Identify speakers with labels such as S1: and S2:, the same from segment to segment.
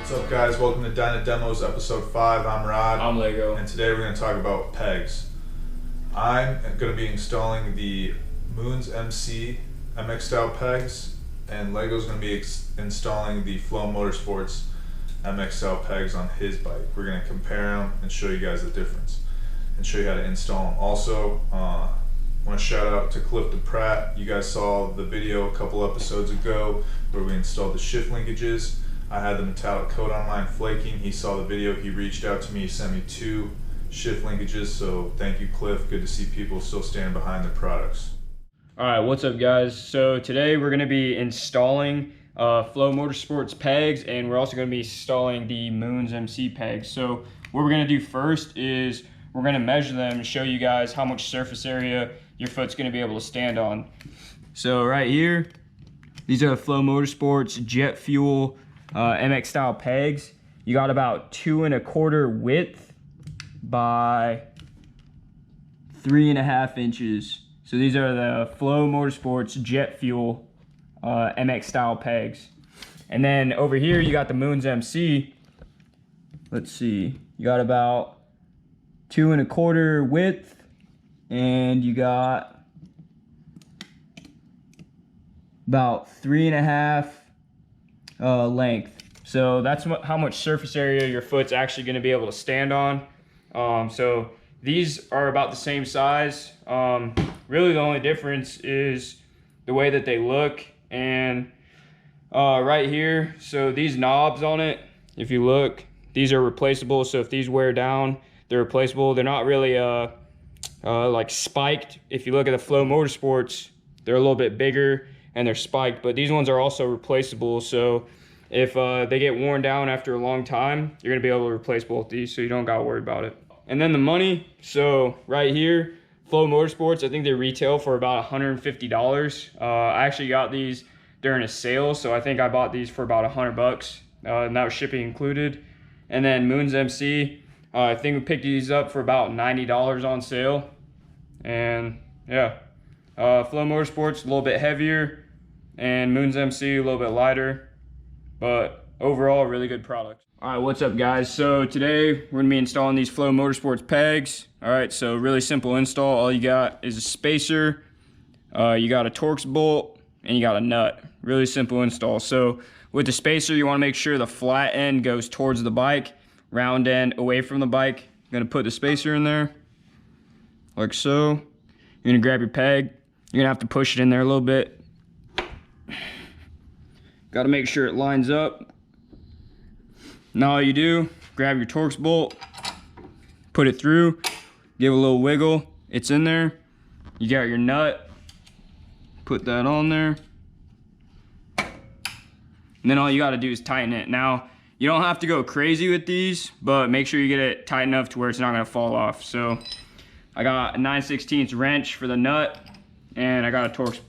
S1: What's up, guys? Welcome to Dyna Demos episode 5. I'm Rod.
S2: I'm Lego.
S1: And today we're going to talk about pegs. I'm going to be installing the Moons MC MX style pegs, and Lego's going to be installing the Flow Motorsports MX style pegs on his bike. We're going to compare them and show you guys the difference and show you how to install them. Also, I want to shout out to Cliff DePratt. You guys saw the video a couple episodes ago where we installed the shift linkages. I had the metallic coat on mine flaking. He saw the video, he reached out to me, he sent me 2 shift linkages, so thank you, Cliff. Good to see people still standing behind their products.
S2: Alright, what's up, guys? So today we're going to be installing Flow Motorsports pegs, and we're also going to be installing the Moons MC pegs. So what we're going to do first is we're going to measure them and show you guys how much surface area your foot's going to be able to stand on. So right here, these are the Flow Motorsports Jet Fuel MX style pegs. You got about 2 1/4 width by 3 1/2 inches. So these are the Flow Motorsports Jet Fuel MX style pegs. And then over here you got the Moons MC. Let's see, you got about 2 1/4 width, and you got about 3 1/2 length. So that's how much surface area your foot's actually going to be able to stand on. So these are about the same size. Really the only difference is the way that they look. And right here, so these knobs on it, if you look, these are replaceable. So if these wear down, they're replaceable. They're not really like spiked. If you look at the Flow Motorsports, they're a little bit bigger and they're spiked, but these ones are also replaceable. So if they get worn down after a long time, you're gonna be able to replace both these, so you don't gotta worry about it. And then the money, so right here, Flow Motorsports, I think they retail for about $150. I actually got these during a sale, so I think I bought these for about $100, and that was shipping included. And then Moons MC, I think we picked these up for about $90 on sale. And yeah, Flow Motorsports a little bit heavier, and Moons MC a little bit lighter, but overall really good product. All right, what's up, guys? So today we're gonna be installing these Flow Motorsports pegs. All right, so really simple install. All you got is a spacer, you got a Torx bolt, and you got a nut. Really simple install. So with the spacer, you want to make sure the flat end goes towards the bike, round end away from the bike. You're gonna put the spacer in there like so. You're gonna grab your peg. You're gonna have to push it in there a little bit. Got to make sure it lines up. Now all you do, grab your Torx bolt, put it through, give it a little wiggle. It's in there. You got your nut, put that on there. And then all you got to do is tighten it. Now, you don't have to go crazy with these, but make sure you get it tight enough to where it's not going to fall off. So I got a 9/16 wrench for the nut, and I got a Torx.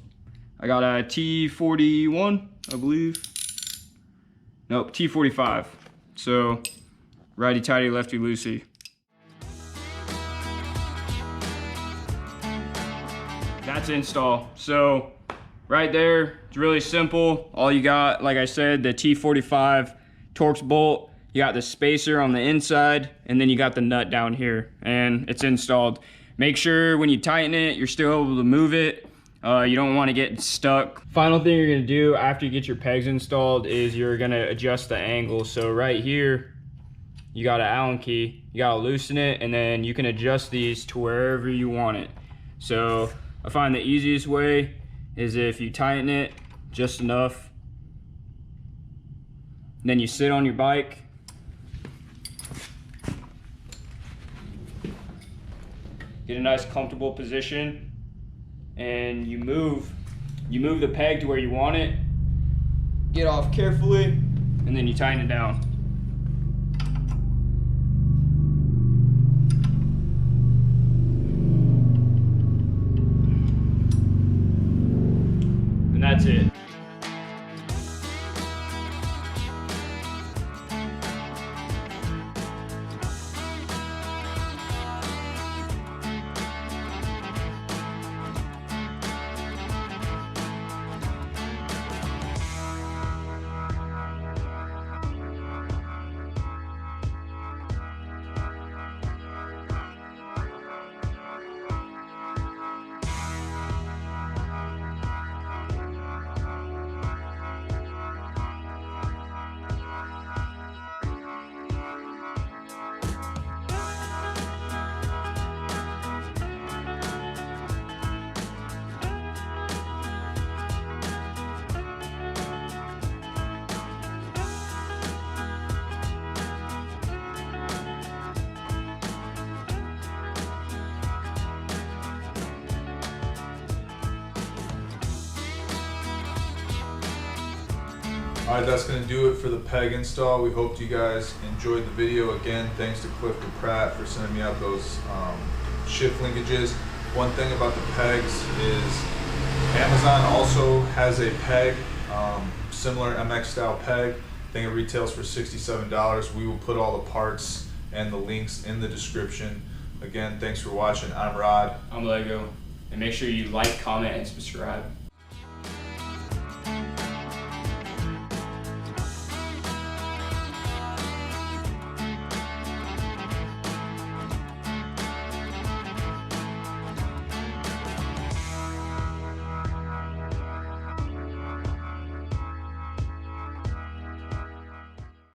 S2: I got a T41, I believe. Nope, T45. So righty tighty, lefty loosey. That's install. So right there, it's really simple. All you got, like I said, the T45 Torx bolt. You got the spacer on the inside, and then you got the nut down here, and it's installed. Make sure when you tighten it, you're still able to move it. You don't want to get stuck. Final thing you're going to do after you get your pegs installed is you're going to adjust the angle. So right here, you got an Allen key. You got to loosen it, and then you can adjust these to wherever you want it. So I find the easiest way is if you tighten it just enough, then you sit on your bike, get a nice comfortable position, and you move the peg to where you want it, get off carefully, and then you tighten it down. And that's it.
S1: Alright, that's going to do it for the peg install. We hope you guys enjoyed the video. Again, thanks to Clifton Pratt for sending me out those shift linkages. One thing about the pegs is Amazon also has a peg, similar MX style peg. I think it retails for $67. We will put all the parts and the links in the description. Again, thanks for watching. I'm Rod.
S2: I'm Lego. And make sure you like, comment, and subscribe.